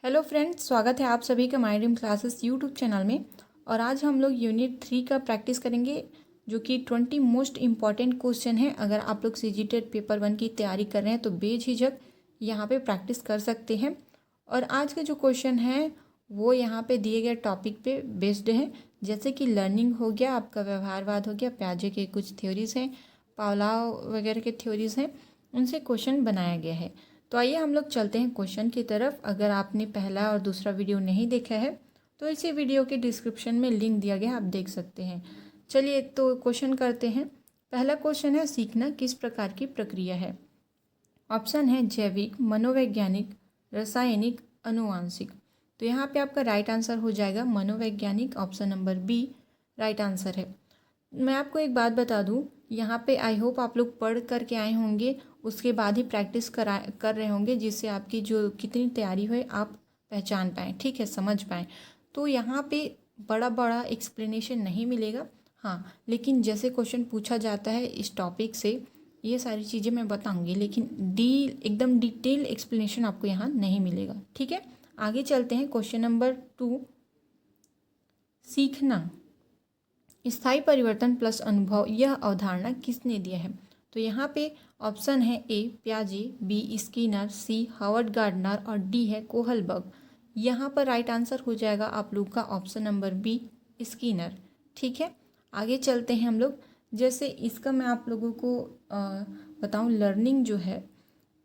Hello friends, स्वागत है आप सभी का my dream classes YouTube channel में। और आज हम लोग यूनिट 3 का प्रैक्टिस करेंगे, जो कि 20 मोस्ट इम्पॉर्टेंट क्वेश्चन है। अगर आप लोग सीजीटेट पेपर 1 की तैयारी कर रहे हैं तो बेझिझक यहाँ पे प्रैक्टिस कर सकते हैं। और आज के जो क्वेश्चन है वो यहाँ पे दिए गए टॉपिक पे बेस्ड है, जैसे कि लर्निंग हो गया, आपका व्यवहारवाद हो गया, प्याजे के कुछ थ्योरीज हैं, पावलोव वगैरह के थ्योरीज हैं, उनसे क्वेश्चन बनाया गया है। तो आइए हम लोग चलते हैं क्वेश्चन की तरफ। अगर आपने पहला और दूसरा वीडियो नहीं देखा है तो इसी वीडियो के डिस्क्रिप्शन में लिंक दिया गया है, आप देख सकते हैं। चलिए तो क्वेश्चन करते हैं। पहला क्वेश्चन है, सीखना किस प्रकार की प्रक्रिया है। ऑप्शन है जैविक, मनोवैज्ञानिक, रासायनिक, आनुवांशिक। तो यहाँ पे आपका राइट आंसर हो जाएगा मनोवैज्ञानिक। Option number B right answer है। मैं आपको एक बात बता दूं, यहाँ पे आई होप आप लोग पढ़ करके आए होंगे, उसके बाद ही प्रैक्टिस कर रहे होंगे, जिससे आपकी जो कितनी तैयारी हुई आप पहचान पाएँ, ठीक है, समझ पाएँ। तो यहाँ पे बड़ा बड़ा एक्सप्लेनेशन नहीं मिलेगा, हाँ, लेकिन जैसे क्वेश्चन पूछा जाता है इस टॉपिक से ये सारी चीज़ें मैं बताऊंगी, लेकिन एकदम डिटेल एक्सप्लेनेशन आपको यहाँ नहीं मिलेगा, ठीक है। आगे चलते हैं। क्वेश्चन नंबर 2, सीखना स्थायी परिवर्तन प्लस अनुभव, यह अवधारणा किसने दिया है। तो यहाँ पे ऑप्शन है ए प्याजे, बी स्किनर, सी हावर्ड गार्डनर और डी है कोहलबर्ग। यहाँ पर राइट आंसर हो जाएगा आप लोग का ऑप्शन नंबर बी स्किनर, ठीक है। आगे चलते हैं हम लोग। जैसे इसका मैं आप लोगों को बताऊँ, लर्निंग जो है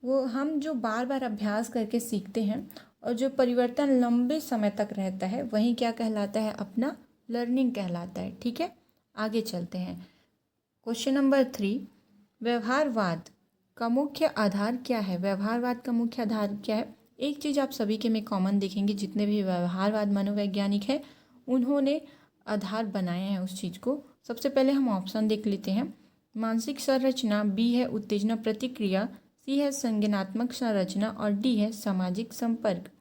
वो हम जो बार बार अभ्यास करके सीखते हैं और जो परिवर्तन लंबे समय तक रहता है वही क्या कहलाता है, अपना लर्निंग कहलाता है, ठीक है। आगे चलते हैं। क्वेश्चन नंबर 3, व्यवहारवाद का मुख्य आधार क्या है। व्यवहारवाद का मुख्य आधार क्या है। एक चीज़ आप सभी के में कॉमन देखेंगे, जितने भी व्यवहारवाद मनोवैज्ञानिक है उन्होंने आधार बनाए हैं उस चीज़ को। सबसे पहले हम ऑप्शन देख लेते हैं। मानसिक संरचना, बी है उत्तेजना प्रतिक्रिया, सी है संज्ञानात्मक संरचना और डी है सामाजिक संपर्क।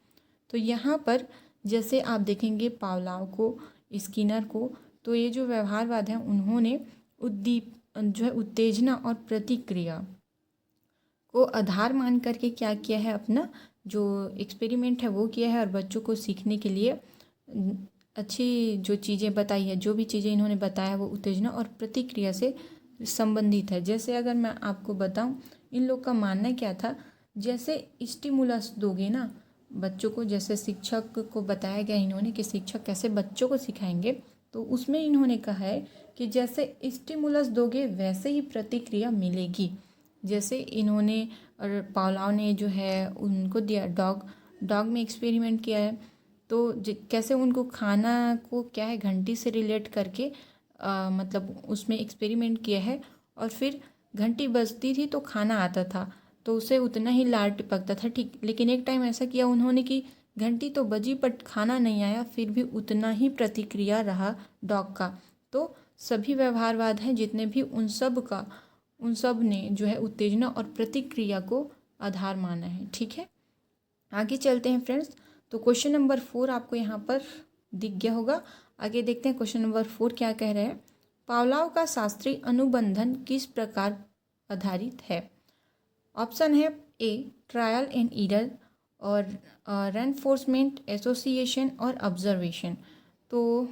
तो यहाँ पर जैसे आप देखेंगे पावलोव को, स्किनर को, तो ये जो व्यवहारवाद है उन्होंने जो है उत्तेजना और प्रतिक्रिया को आधार मान करके क्या किया है, अपना जो एक्सपेरिमेंट है वो किया है और बच्चों को सीखने के लिए अच्छी जो चीज़ें बताई है, जो भी चीज़ें इन्होंने बताया वो उत्तेजना और प्रतिक्रिया से संबंधित है। जैसे अगर मैं आपको बताऊं, इन लोग का मानना क्या था, जैसे स्टिमुलस दोगे ना बच्चों को, जैसे शिक्षक को बताया गया इन्होंने कि शिक्षक कैसे बच्चों को सिखाएंगे, तो उसमें इन्होंने कहा है कि जैसे स्टिमुलस दोगे वैसे ही प्रतिक्रिया मिलेगी। जैसे इन्होंने और पावलोव ने जो है उनको दिया, डॉग में एक्सपेरिमेंट किया है, तो कैसे उनको खाना को क्या है घंटी से रिलेट करके मतलब उसमें एक्सपेरिमेंट किया है, और फिर घंटी बजती थी तो खाना आता था, तो उसे उतना ही लार टपकता था, ठीक। लेकिन एक टाइम ऐसा किया उन्होंने कि घंटी तो बजी बट खाना नहीं आया, फिर भी उतना ही प्रतिक्रिया रहा डॉग का। तो सभी व्यवहारवाद हैं जितने भी, उन सब ने जो है उत्तेजना और प्रतिक्रिया को आधार माना है, ठीक है। आगे चलते हैं फ्रेंड्स। तो क्वेश्चन नंबर 4 आपको यहाँ पर दिख गया होगा। आगे देखते हैं क्वेश्चन नंबर 4 क्या कह रहे हैं। पावलोव का शास्त्रीय अनुबंधन किस प्रकार आधारित है। ऑप्शन है ए ट्रायल एंड एरर और रेनफोर्समेंट, एसोसिएशन और ऑब्जर्वेशन। तो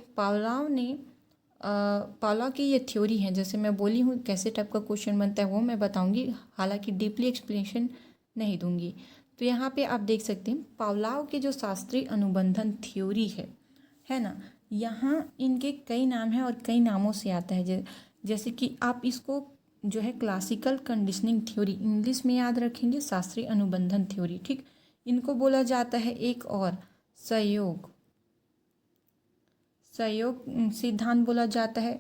पावलोव की ये थ्योरी है, जैसे मैं बोली हूँ कैसे टाइप का क्वेश्चन बनता है वो मैं बताऊंगी, हालांकि डीपली एक्सप्लेनेशन नहीं दूंगी। तो यहाँ पे आप देख सकते हैं पावलोव के जो शास्त्रीय अनुबंधन थ्योरी है ना, यहाँ इनके कई नाम हैं और कई नामों से आता है। जैसे कि आप इसको जो है क्लासिकल कंडीशनिंग थ्योरी इंग्लिश में याद रखेंगे, शास्त्रीय अनुबंधन थ्योरी, ठीक। इनको बोला जाता है एक और सहयोग सिद्धांत बोला जाता है।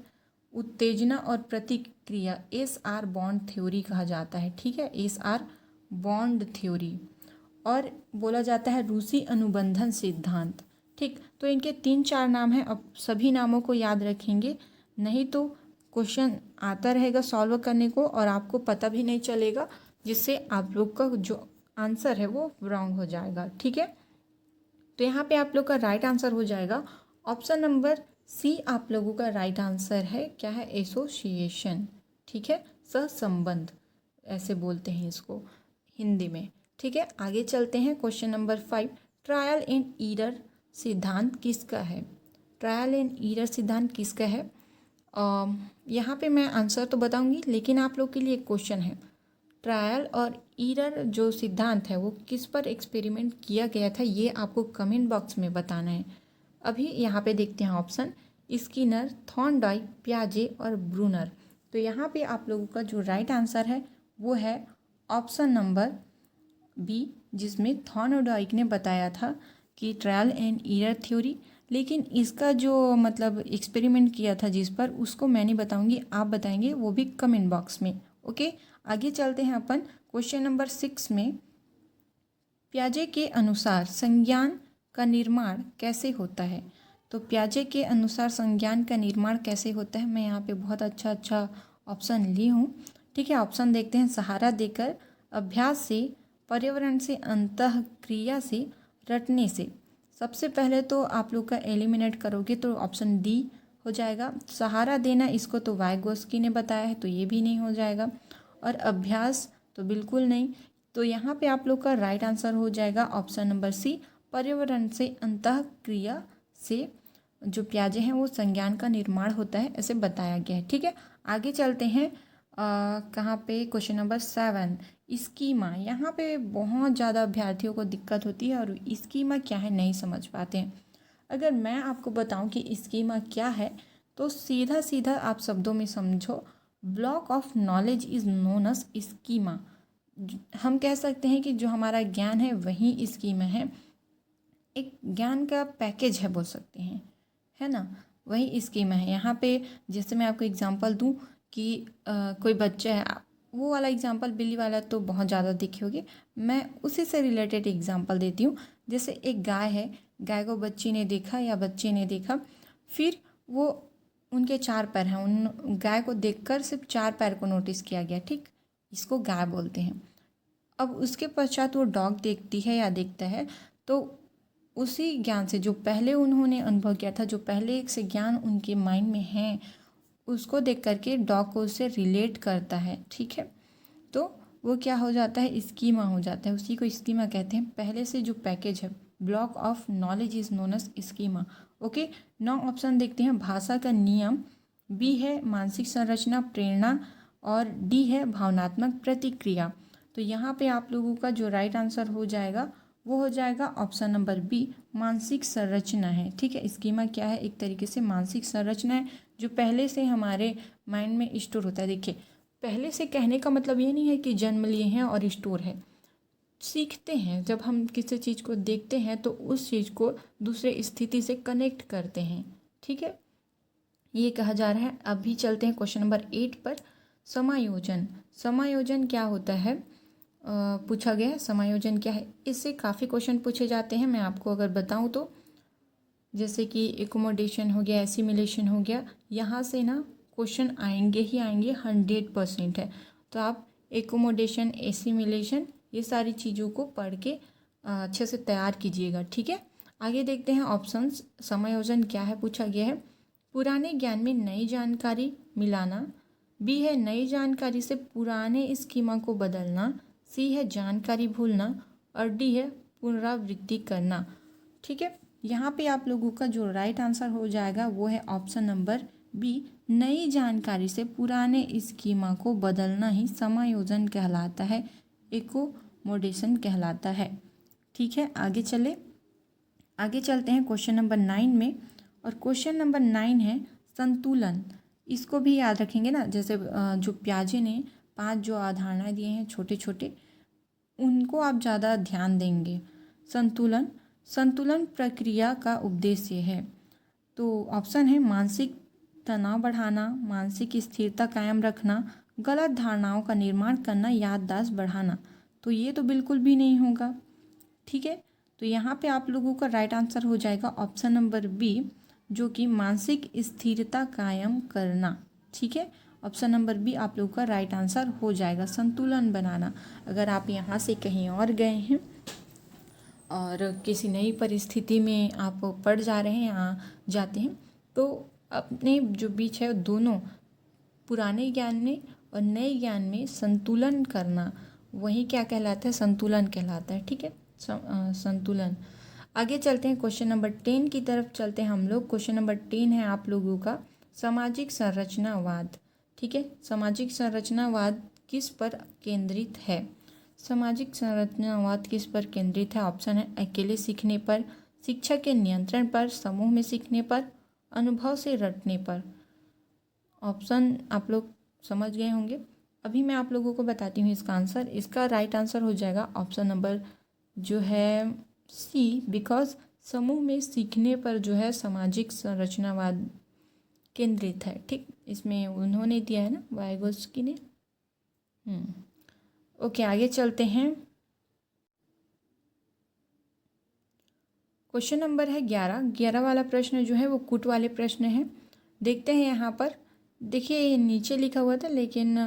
उत्तेजना और प्रतिक्रिया SR बॉन्ड थ्योरी कहा जाता है, ठीक है, SR बॉन्ड थ्योरी। और बोला जाता है रूसी अनुबंधन सिद्धांत, ठीक। तो इनके 3-4 नाम हैं, अब सभी नामों को याद रखेंगे, नहीं तो क्वेश्चन आता रहेगा सॉल्व करने को और आपको पता भी नहीं चलेगा, जिससे आप लोग का जो आंसर है वो रॉन्ग हो जाएगा, ठीक है। तो यहाँ पे आप लोग का राइट आंसर हो जाएगा ऑप्शन नंबर सी। आप लोगों का राइट आंसर है, क्या है, एसोसिएशन, ठीक है, सहसंबंध ऐसे बोलते हैं इसको हिंदी में, ठीक है। आगे चलते हैं। Question number 5, trial and error सिद्धांत किसका है? ट्रायल एंड ईरर सिद्धांत किसका है? यहाँ पे मैं आंसर तो बताऊंगी, लेकिन आप लोग के लिए एक क्वेश्चन है। ट्रायल और ईरर जो सिद्धांत है वो किस पर एक्सपेरिमेंट किया गया था, ये आपको कमेंट बॉक्स में बताना है। अभी यहाँ पे देखते हैं ऑप्शन, स्किनर, थॉर्नडाइक, पियाजे और ब्रूनर। तो यहाँ पे आप लोगों का जो राइट आंसर है वो है ऑप्शन नंबर बी, जिसमें थॉर्नडाइक ने बताया था कि ट्रायल एंड ईरर थ्योरी। लेकिन इसका जो मतलब एक्सपेरिमेंट किया था जिस पर, उसको मैं नहीं बताऊंगी, आप बताएंगे, वो भी कमेंट बॉक्स में। ओके, आगे चलते हैं अपन क्वेश्चन नंबर 6 में। पियाजे के अनुसार संज्ञान का निर्माण कैसे होता है? तो पियाजे के अनुसार संज्ञान का निर्माण कैसे होता है, मैं यहाँ पे बहुत अच्छा ऑप्शन ली हूँ। ठीक है, ऑप्शन देखते हैं। सहारा देकर, अभ्यास से, पर्यावरण से, अंतःक्रिया से, रटने से। सबसे पहले तो आप लोग का एलिमिनेट करोगे तो ऑप्शन डी हो जाएगा। सहारा देना, इसको तो वाइगोस्की ने बताया है, तो ये भी नहीं हो जाएगा। और अभ्यास तो बिल्कुल नहीं। तो यहाँ पे आप लोग का राइट आंसर हो जाएगा ऑप्शन नंबर सी, पर्यावरण से, अंतःक्रिया से जो पियाजे हैं वो संज्ञान का निर्माण होता है, ऐसे बताया गया है। ठीक है, आगे चलते हैं। कहाँ पे? Question number 7, schema. यहाँ पे बहुत ज़्यादा अभ्यर्थियों को दिक्कत होती है और स्कीमा क्या है नहीं समझ पाते हैं। अगर मैं आपको बताऊं कि स्कीमा क्या है, तो सीधा सीधा आप शब्दों में समझो, block of knowledge is known as schema. हम कह सकते हैं कि जो हमारा ज्ञान है वही स्कीमा है, एक ज्ञान का पैकेज है बोल सकते हैं, है ना, वही स्कीमा है। यहाँ पे जैसे मैं आपको एग्जांपल दूँ कि कोई बच्चा है, वो वाला एग्जांपल बिल्ली वाला तो बहुत ज़्यादा देखे होगे, मैं उसी से रिलेटेड एग्जांपल देती हूँ। जैसे एक गाय है, गाय को बच्ची ने देखा या बच्चे ने देखा, फिर वो उनके 4 पैर हैं, उन गाय को देखकर सिर्फ 4 पैर को नोटिस किया गया, ठीक, इसको गाय बोलते हैं। अब उसके पश्चात वो डॉग देखती है या देखता है, तो उसी ज्ञान से जो पहले उन्होंने अनुभव किया था, जो पहले से ज्ञान उनके माइंड में है, उसको देख करके डॉग को उससे रिलेट करता है। ठीक है, तो वो क्या हो जाता है? स्कीमा हो जाता है, उसी को स्कीमा कहते हैं। पहले से जो पैकेज है, block of knowledge is known as schema. Okay, 9 option देखते हैं। भाषा का नियम, बी है मानसिक संरचना, प्रेरणा, और डी है भावनात्मक प्रतिक्रिया। तो यहाँ पे आप लोगों का जो राइट आंसर हो जाएगा वो हो जाएगा ऑप्शन नंबर बी, मानसिक संरचना है। ठीक है, स्कीमा क्या है? एक तरीके से मानसिक संरचना है जो पहले से हमारे माइंड में स्टोर होता है। देखिए, पहले से कहने का मतलब ये नहीं है कि जन्म लिए हैं और स्टोर है, सीखते हैं। जब हम किसी चीज़ को देखते हैं तो उस चीज़ को दूसरे स्थिति से कनेक्ट करते हैं। ठीक है, ये कहा जा रहा है। अभी चलते हैं क्वेश्चन नंबर 8 पर। समायोजन। समायोजन क्या होता है पूछा गया है, समायोजन क्या है? इससे काफ़ी क्वेश्चन पूछे जाते हैं। मैं आपको अगर बताऊं तो, जैसे कि एकोमोडेशन हो गया, एसिमिलेशन हो गया, यहाँ से ना क्वेश्चन आएंगे ही आएंगे, 100% है। तो आप एकोमोडेशन, एसिमिलेशन, ये सारी चीज़ों को पढ़ के अच्छे से तैयार कीजिएगा। ठीक है, आगे देखते हैं ऑप्शंस। समायोजन क्या है पूछा गया है। पुराने ज्ञान में नई जानकारी मिलाना, बी है नई जानकारी से पुराने स्कीमा को बदलना, सी है जानकारी भूलना, और डी है पुनरावृत्ति करना। ठीक है, यहाँ पे आप लोगों का जो राइट आंसर हो जाएगा वो है ऑप्शन नंबर बी, नई जानकारी से पुराने स्कीमा को बदलना ही समायोजन कहलाता है, एकोमोडेशन कहलाता है। ठीक है, आगे चलते हैं क्वेश्चन नंबर 9 में। और क्वेश्चन नंबर 9 है संतुलन। इसको भी याद रखेंगे ना, जैसे जो पियाजे ने 5 जो अवधारणाएं दिए हैं छोटे छोटे, उनको आप ज़्यादा ध्यान देंगे। संतुलन प्रक्रिया का उद्देश्य है। तो ऑप्शन है मानसिक तनाव बढ़ाना, मानसिक स्थिरता कायम रखना, गलत धारणाओं का निर्माण करना, याददाश्त बढ़ाना। तो ये तो बिल्कुल भी नहीं होगा। ठीक है, तो यहाँ पे आप लोगों का राइट आंसर हो जाएगा ऑप्शन नंबर बी, जो कि मानसिक स्थिरता कायम करना। ठीक है, ऑप्शन नंबर बी आप लोगों का राइट आंसर हो जाएगा, संतुलन बनाना। अगर आप यहाँ से कहीं और गए हैं और किसी नई परिस्थिति में आप पड़ जा रहे हैं या जाते हैं, तो अपने जो बीच है दोनों, पुराने ज्ञान में और नए ज्ञान में संतुलन करना, वही क्या कहलाता है? संतुलन कहलाता है। ठीक है, संतुलन। आगे चलते हैं क्वेश्चन नंबर 10 की तरफ चलते हैं हम लोग। क्वेश्चन नंबर 10 है आप लोगों का सामाजिक संरचनावाद। ठीक है, सामाजिक संरचनावाद किस पर केंद्रित है? सामाजिक संरचनावाद किस पर केंद्रित है? ऑप्शन है अकेले सीखने पर, शिक्षा के नियंत्रण पर, समूह में सीखने पर, अनुभव से रटने पर। ऑप्शन आप लोग समझ गए होंगे। अभी मैं आप लोगों को बताती हूँ इसका आंसर। इसका राइट आंसर हो जाएगा ऑप्शन नंबर जो है सी, बिकॉज समूह में सीखने पर जो है सामाजिक संरचनावाद केंद्रित है। ठीक, इसमें उन्होंने दिया है ना, वाइगोस्की ने। ओके, आगे चलते हैं। क्वेश्चन नंबर है 11 वाला प्रश्न जो है वो कूट वाले प्रश्न है। देखते हैं यहाँ पर। देखिए ये नीचे लिखा हुआ था लेकिन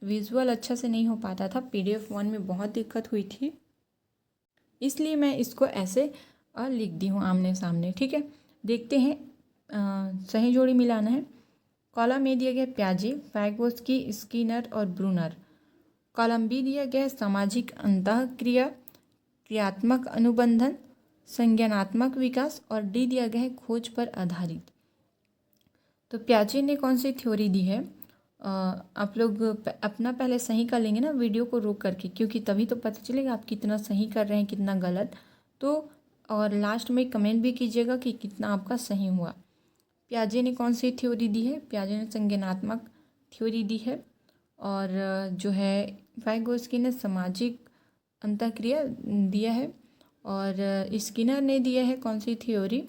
विजुअल अच्छा से नहीं हो पाता था, PDF 1 में बहुत दिक्कत हुई थी, इसलिए मैं इसको ऐसे लिख दी हूँ आमने सामने। ठीक है, देखते हैं। सही जोड़ी मिलाना है। कॉलम ए दिया गया प्याजे, वाइगोस्की, स्किनर और ब्रूनर। कॉलम बी दिया गया है सामाजिक अंतःक्रिया, क्रियात्मक अनुबंधन, संज्ञानात्मक विकास, और डी दिया गया है खोज पर आधारित। तो प्याजे ने कौन सी थ्योरी दी है? आप लोग अपना पहले सही कर लेंगे ना वीडियो को रोक करके, क्योंकि तभी तो पता चलेगा आप कितना सही कर रहे हैं कितना गलत। तो और लास्ट में कमेंट भी कीजिएगा कि कितना आपका सही हुआ। प्याजे ने कौन सी थ्योरी दी है? प्याजे ने संज्ञानात्मक थ्योरी दी है, और जो है वाइगोस्की ने सामाजिक अंतःक्रिया दिया है, और स्किनर ने दिया है कौन सी थ्योरी?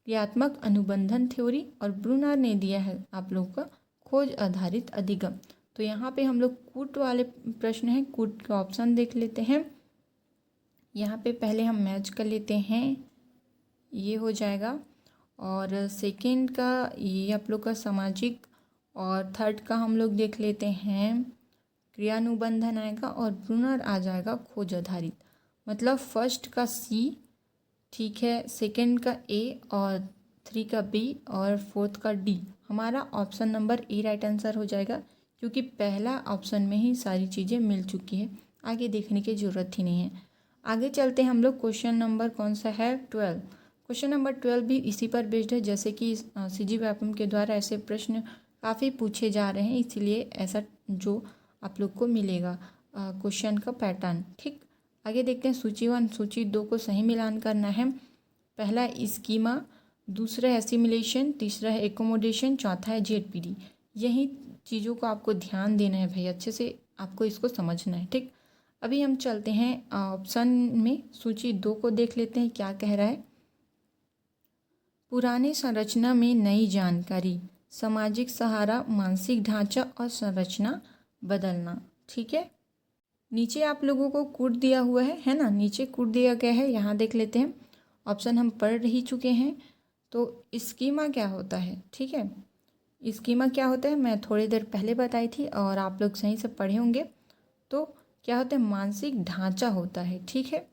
क्रियात्मक अनुबंधन थ्योरी, और ब्रूनर ने दिया है आप लोग का खोज आधारित अधिगम। तो यहाँ पे हम लोग कूट वाले प्रश्न हैं, कूट का ऑप्शन देख लेते हैं। यहाँ पे पहले हम मैच कर लेते हैं, ये हो जाएगा। और सेकंड का ये आप लोग का सामाजिक, और थर्ड का हम लोग देख लेते हैं क्रियानुबंधन आएगा, और ब्रूनर आ जाएगा खोज आधारित। मतलब फर्स्ट का सी, ठीक है, सेकंड का ए, और 3 का बी, और फोर्थ का डी। हमारा option number A right answer हो जाएगा, क्योंकि पहला ऑप्शन में ही सारी चीज़ें मिल चुकी है, आगे देखने की ज़रूरत ही नहीं है। आगे चलते हैं हम लोग। क्वेश्चन नंबर कौन सा है? 12। क्वेश्चन नंबर 12 भी इसी पर बेस्ड है, जैसे कि CG व्यापम के द्वारा ऐसे प्रश्न काफ़ी पूछे जा रहे हैं, इसीलिए ऐसा जो आप लोग को मिलेगा क्वेश्चन का पैटर्न। ठीक, आगे देखते हैं। सूची 1 सूची 2 को सही मिलान करना है। पहला स्कीमा, दूसरा है एसिमिलेशन, तीसरा है एकोमोडेशन, चौथा है ZPD। यही चीज़ों को आपको ध्यान देना है भाई, अच्छे से आपको इसको समझना है। ठीक, अभी हम चलते हैं ऑप्शन में। सूची 2 को देख लेते हैं क्या कह रहा है। पुरानी संरचना में नई जानकारी, सामाजिक सहारा, मानसिक ढांचा और संरचना बदलना। ठीक है, नीचे आप लोगों को कूट दिया हुआ है ना, नीचे कूट दिया गया है, यहाँ देख लेते हैं। ऑप्शन हम पढ़ ही चुके हैं। तो स्कीमा क्या होता है? ठीक है, स्कीमा क्या होता है मैं थोड़ी देर पहले बताई थी, और आप लोग सही से पढ़े होंगे। तो क्या होता है? मानसिक ढांचा होता है। ठीक है,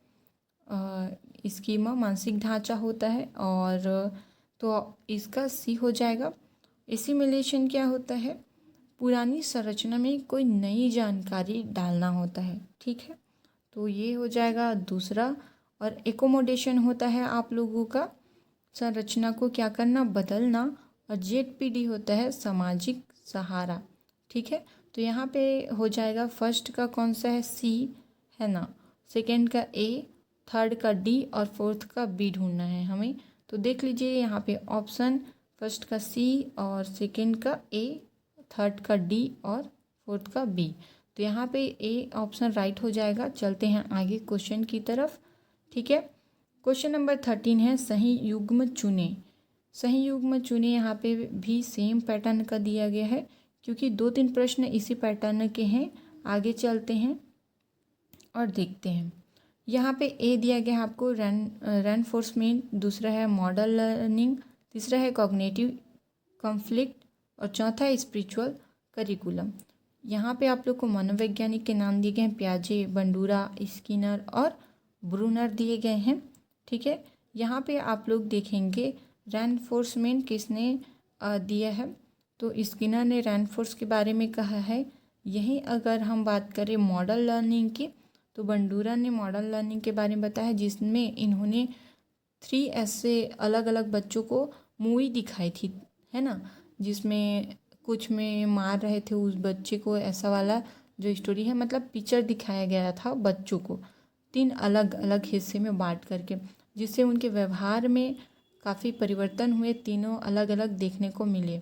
स्कीमा मानसिक ढांचा होता है, और तो इसका सी हो जाएगा। एसिमिलेशन क्या होता है? पुरानी संरचना में कोई नई जानकारी डालना होता है। ठीक है, तो ये हो जाएगा दूसरा। और एकोमोडेशन होता है आप लोगों का संरचना को क्या करना? बदलना। और ZPD होता है सामाजिक सहारा। ठीक है, तो यहाँ पे हो जाएगा फर्स्ट का कौन सा है? सी है ना, सेकंड का ए, थर्ड का डी, और फोर्थ का बी ढूंढना है हमें। तो देख लीजिए यहाँ पे ऑप्शन, फर्स्ट का सी, और सेकंड का ए, थर्ड का डी, और फोर्थ का बी। तो यहाँ पे ए ऑप्शन राइट हो जाएगा। चलते हैं आगे क्वेश्चन की तरफ। ठीक है, क्वेश्चन नंबर 13 है सही युग्म चुने। सही युग्म चुने, यहाँ पे भी सेम पैटर्न का दिया गया है, क्योंकि 2-3 प्रश्न इसी पैटर्न के हैं। आगे चलते हैं और देखते हैं। यहाँ पे ए दिया गया है आपको रेनफोर्समेंट, दूसरा है मॉडल लर्निंग, तीसरा है कॉग्निटिव कॉन्फ्लिक्ट, और चौथा है स्पिरिचुअल करिकुलम। यहाँ पे आप लोग को मनोवैज्ञानिक के नाम दिए गए हैं, प्याजे, बंडूरा, स्किनर और ब्रूनर दिए गए हैं। ठीक है, यहाँ पे आप लोग देखेंगे रेनफोर्समेंट किसने दिया है? तो स्किनर ने रेनफोर्स के बारे में कहा है। यहीं अगर हम बात करें मॉडल लर्निंग की, तो बंडूरा ने मॉडल लर्निंग के बारे में बताया, जिसमें इन्होंने 3 ऐसे अलग अलग बच्चों को मूवी दिखाई थी, है ना, जिसमें कुछ में मार रहे थे उस बच्चे को, ऐसा वाला जो स्टोरी है, मतलब पिक्चर दिखाया गया था बच्चों को 3 अलग अलग हिस्से में बांट करके, जिससे उनके व्यवहार में काफ़ी परिवर्तन हुए, तीनों अलग अलग देखने को मिले।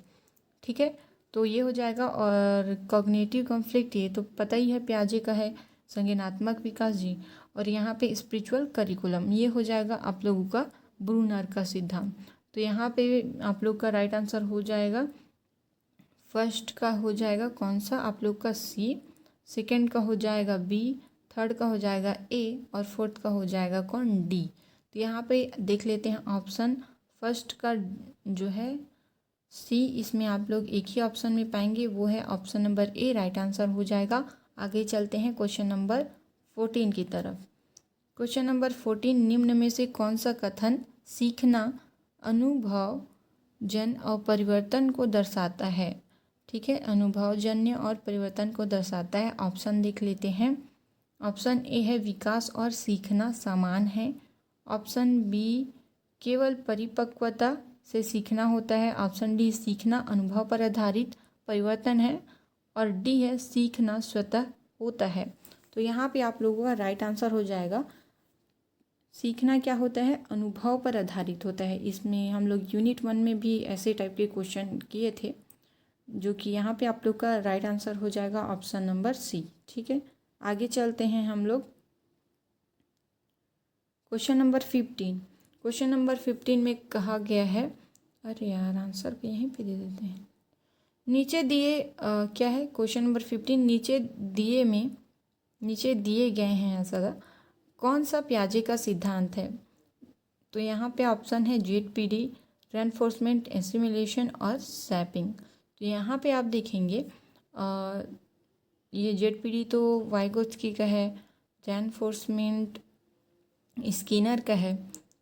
ठीक है, तो ये हो जाएगा। और कॉग्निटिव कॉन्फ्लिक्ट ये तो पता ही है पियाजे का है, संज्ञानात्मक विकास जी। और यहाँ पे स्पिरिचुअल करिकुलम ये हो जाएगा आप लोगों का ब्रूनर का सिद्धांत। तो यहाँ पे आप लोग का राइट आंसर हो जाएगा, फर्स्ट का हो जाएगा कौन सा आप लोग का सी, सेकंड का हो जाएगा बी, थर्ड का हो जाएगा ए, और फोर्थ का हो जाएगा कौन, डी। तो यहाँ पे देख लेते हैं ऑप्शन फर्स्ट का जो है सी, इसमें आप लोग एक ही ऑप्शन में पाएंगे, वो है option number A, right answer हो जाएगा। आगे चलते हैं क्वेश्चन नंबर 14 की तरफ। क्वेश्चन नंबर 14, निम्न में से कौन सा कथन सीखना अनुभव जन और परिवर्तन को दर्शाता है। ठीक है, अनुभवजन्य और परिवर्तन को दर्शाता है। ऑप्शन देख लेते हैं। ऑप्शन ए है विकास और सीखना समान है। ऑप्शन बी केवल परिपक्वता से सीखना होता है। ऑप्शन डी सीखना अनुभव पर आधारित परिवर्तन है। और डी है सीखना स्वतः होता है। तो यहाँ पे आप लोगों का राइट आंसर हो जाएगा, सीखना क्या होता है, अनुभव पर आधारित होता है। इसमें हम लोग यूनिट 1 में भी ऐसे टाइप के क्वेश्चन किए थे, जो कि यहाँ पे आप लोग का राइट आंसर हो जाएगा ऑप्शन नंबर सी। ठीक है, आगे चलते हैं हम लोग क्वेश्चन नंबर 15। क्वेश्चन नंबर 15 में कहा गया है, अरे यार आंसर भी यहीं पे दे देते हैं, नीचे दिए क्या है क्वेश्चन नंबर 15, नीचे दिए गए हैं ऐसा कौन सा पियाजे का सिद्धांत है। तो यहाँ पे ऑप्शन है जेडपीडी, रेनफोर्समेंट, एसिमिलेशन और सैपिंग। तो यहाँ पे आप देखेंगे ये जेडपीडी तो वाइगोत्स्की का है, रेनफोर्समेंट स्किनर का है।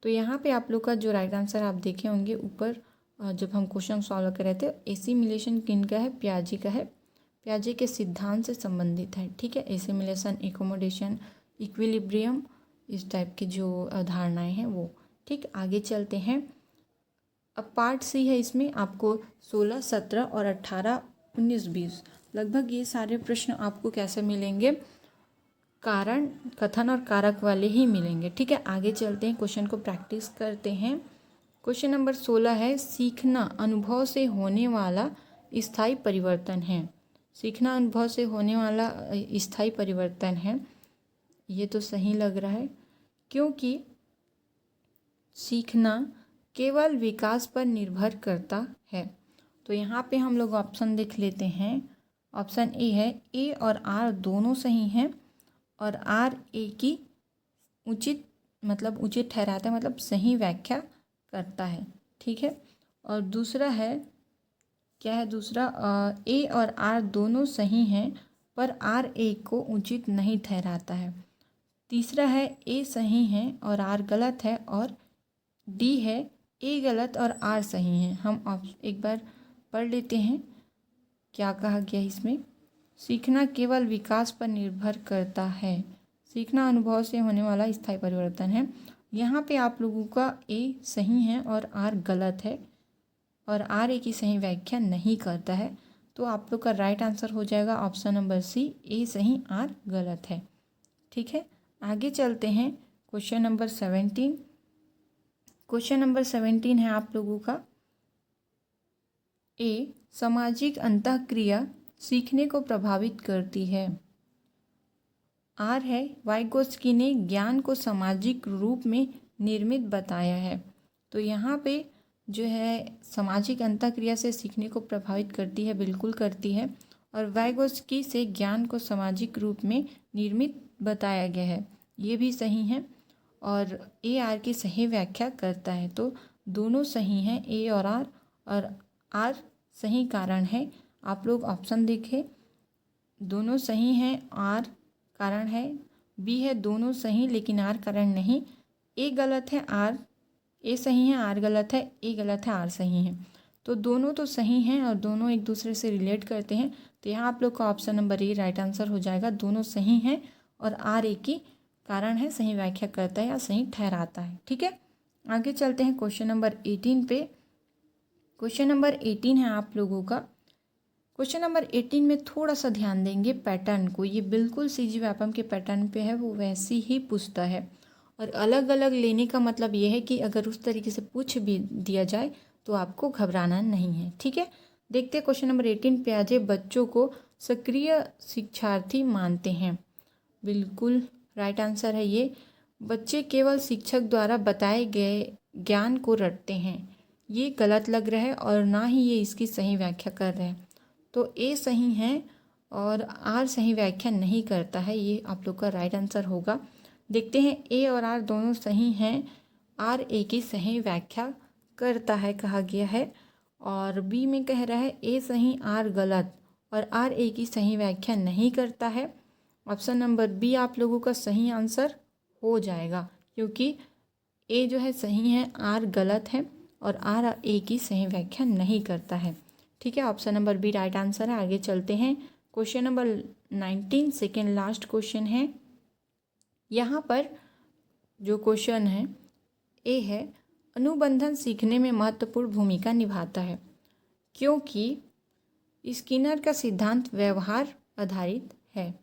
तो यहाँ पे आप लोग का जो राइट आंसर आप देखे होंगे ऊपर जब हम क्वेश्चन सॉल्व कर रहे थे, एसिमिलेशन किनका है, पियाजे का है, पियाजे के सिद्धांत से संबंधित है। ठीक है, एसिमिलेशन, एकोमोडेशन, इक्विलिब्रियम, इस टाइप की जो अवधारणाएं हैं वो। ठीक, आगे चलते हैं। अब पार्ट सी है, इसमें आपको 16, 17 और 18, 19, 20 लगभग ये सारे प्रश्न आपको कैसे मिलेंगे, कारण, कथन और कारक वाले ही मिलेंगे। ठीक है, आगे चलते हैं, क्वेश्चन को प्रैक्टिस करते हैं। क्वेश्चन नंबर 16 है, सीखना अनुभव से होने वाला स्थायी परिवर्तन है। सीखना अनुभव से होने वाला स्थायी परिवर्तन है, ये तो सही लग रहा है, क्योंकि सीखना केवल विकास पर निर्भर करता है। तो यहाँ पे हम लोग ऑप्शन देख लेते हैं। ऑप्शन ए है, ए और आर दोनों सही हैं, और आर ए की उचित ठहराता है, मतलब सही व्याख्या करता है। ठीक है, और दूसरा है, क्या है दूसरा, ए और आर दोनों सही हैं पर आर ए को उचित नहीं ठहराता है। तीसरा है, ए सही है और आर गलत है। और डी है, ए गलत और आर सही है। हम एक बार पढ़ लेते हैं क्या कहा गया इसमें। सीखना केवल विकास पर निर्भर करता है, सीखना अनुभव से होने वाला स्थायी परिवर्तन है। यहाँ पे आप लोगों का ए सही है और आर गलत है, और आर ए की सही व्याख्या नहीं करता है। तो आप लोग का राइट आंसर हो जाएगा ऑप्शन नंबर सी, ए सही आर गलत है। ठीक है, आगे चलते हैं क्वेश्चन नंबर 17। क्वेश्चन नंबर 17 है आप लोगों का, ए सामाजिक अंतःक्रिया सीखने को प्रभावित करती है। आर है, वाइगोत्स्की ने ज्ञान को सामाजिक रूप में निर्मित बताया है। तो यहाँ पे जो है सामाजिक अंतःक्रिया से सीखने को प्रभावित करती है, बिल्कुल करती है। और वाइगोत्स्की से ज्ञान को सामाजिक रूप में निर्मित बताया गया है, ये भी सही है। और ए आर की सही व्याख्या करता है। तो दोनों सही हैं, ए और आर सही कारण है। आप लोग ऑप्शन देखें, दोनों सही हैं, आर कारण है। बी है, दोनों सही लेकिन आर कारण नहीं। ए गलत है, आर ए सही है, आर गलत है, ए गलत है, आर सही है। तो दोनों तो सही हैं और दोनों एक दूसरे से रिलेट करते हैं। तो यहाँ आप लोग का option number A right answer हो जाएगा, दोनों सही हैं और आर ए की कारण है, सही व्याख्या करता है या सही ठहराता है। ठीक है, आगे चलते हैं क्वेश्चन नंबर 18 पे। क्वेश्चन नंबर 18 है आप लोगों का। क्वेश्चन नंबर 18 में थोड़ा सा ध्यान देंगे पैटर्न को। ये बिल्कुल सीजी व्यापम के पैटर्न पे है, वो वैसी ही पूछता है। और अलग अलग लेने का मतलब ये है कि अगर उस तरीके से पूछ भी दिया जाए तो आपको घबराना नहीं है, ठीक है। देखते हैं क्वेश्चन नंबर 18। प्याजे बच्चों को सक्रिय शिक्षार्थी मानते हैं। बिल्कुल राइट आंसर है ये। बच्चे केवल शिक्षक द्वारा बताए गए ज्ञान को रटते हैं। ये गलत लग रहा है और ना ही ये इसकी सही व्याख्या कर रहे हैं। तो ए सही है और आर सही व्याख्या नहीं करता है। ये आप लोग का राइट आंसर होगा। देखते हैं ए और आर दोनों सही हैं। आर ए की सही व्याख्या करता है कहा गया है। और बी में कह रहा है ए सही आर गलत, और आर ए की सही व्याख्या नहीं करता है। ऑप्शन नंबर बी आप लोगों का सही आंसर हो जाएगा, क्योंकि ए जो है सही है, आर गलत है और आर ए की सही व्याख्या नहीं करता है, ठीक है। Option number B right answer है। आगे चलते हैं question number 19, second last question है। यहाँ पर जो क्वेश्चन है ए है, अनुबंधन सीखने में महत्वपूर्ण भूमिका निभाता है क्योंकि स्किनर का सिद्धांत व्यवहार आधारित है।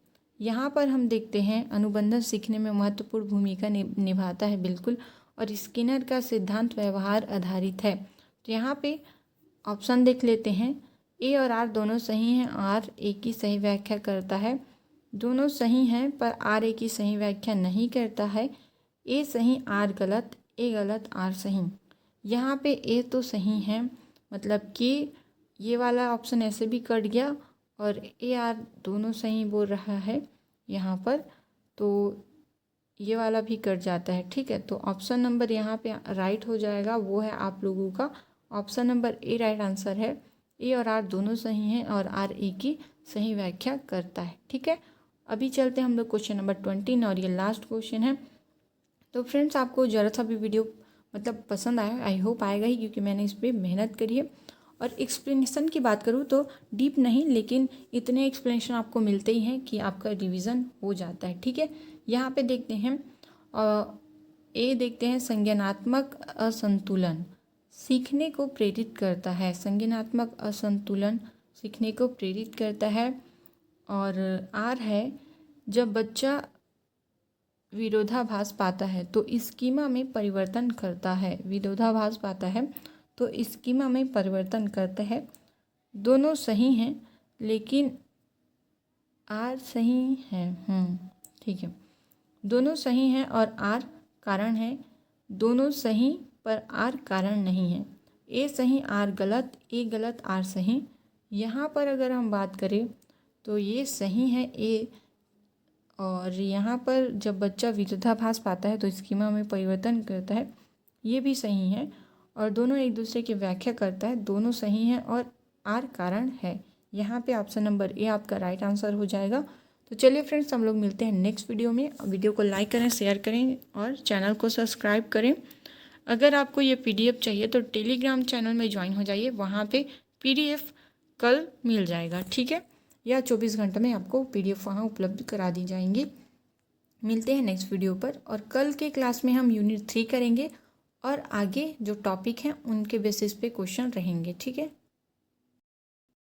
यहाँ पर हम देखते हैं अनुबंधन सीखने में महत्वपूर्ण भूमिका निभाता है, बिल्कुल, और स्किनर का सिद्धांत व्यवहार आधारित है। तो यहाँ पे ऑप्शन देख लेते हैं। ए और आर दोनों सही हैं, आर ए की सही व्याख्या करता है। दोनों सही हैं पर आर ए की सही व्याख्या नहीं करता है। ए सही आर गलत, ए गलत आर सही। यहाँ पे ए तो सही है, मतलब कि ये वाला ऑप्शन ऐसे भी कट गया, और ए आर दोनों सही बोल रहा है यहाँ पर, तो ये वाला भी कट जाता है, ठीक है। तो ऑप्शन नंबर यहाँ पे राइट हो जाएगा, वो है आप लोगों का option number A right answer है। ए और आर दोनों सही हैं और आर ए की सही व्याख्या करता है, ठीक है। अभी चलते हैं हम लोग क्वेश्चन नंबर 20 और ये लास्ट क्वेश्चन है। तो फ्रेंड्स आपको ज़रा सा भी वीडियो मतलब पसंद आया, आई होप आएगा ही, क्योंकि मैंने इस पर मेहनत करी है। और एक्सप्लेनेशन की बात करूँ तो डीप नहीं, लेकिन इतने एक्सप्लेनेशन आपको मिलते ही हैं कि आपका रिवीजन हो जाता है, ठीक है। यहाँ पे देखते हैं ए देखते हैं, संज्ञानात्मक असंतुलन सीखने को प्रेरित करता है। संज्ञानात्मक असंतुलन सीखने को प्रेरित करता है। और आर है, जब बच्चा विरोधाभास पाता है तो स्कीमा में परिवर्तन करता है। विरोधाभास पाता है तो स्कीमा में परिवर्तन करता है। दोनों सही हैं लेकिन आर सही है, ठीक है। दोनों सही हैं और आर कारण है। दोनों सही पर आर कारण नहीं है। ए सही आर गलत, ए गलत आर सही। यहाँ पर अगर हम बात करें तो ये सही है ए, और यहाँ पर जब बच्चा विरोधाभास पाता है तो स्कीमा में परिवर्तन करता है, ये भी सही है। और दोनों एक दूसरे की व्याख्या करता है, दोनों सही हैं और आर कारण है। यहाँ पे ऑप्शन नंबर ए आपका राइट आंसर हो जाएगा। तो चलिए फ्रेंड्स, हम लोग मिलते हैं नेक्स्ट वीडियो में। वीडियो को लाइक करें, शेयर करें और चैनल को सब्सक्राइब करें। अगर आपको ये PDF चाहिए तो टेलीग्राम चैनल में ज्वाइन हो जाइए, वहाँ पे PDF कल मिल जाएगा, ठीक है, या 24 घंटे में आपको PDF वहाँ उपलब्ध करा दी जाएंगी। मिलते हैं नेक्स्ट वीडियो पर, और कल के क्लास में हम यूनिट 3 करेंगे और आगे जो टॉपिक हैं उनके बेसिस पे क्वेश्चन रहेंगे, ठीक है।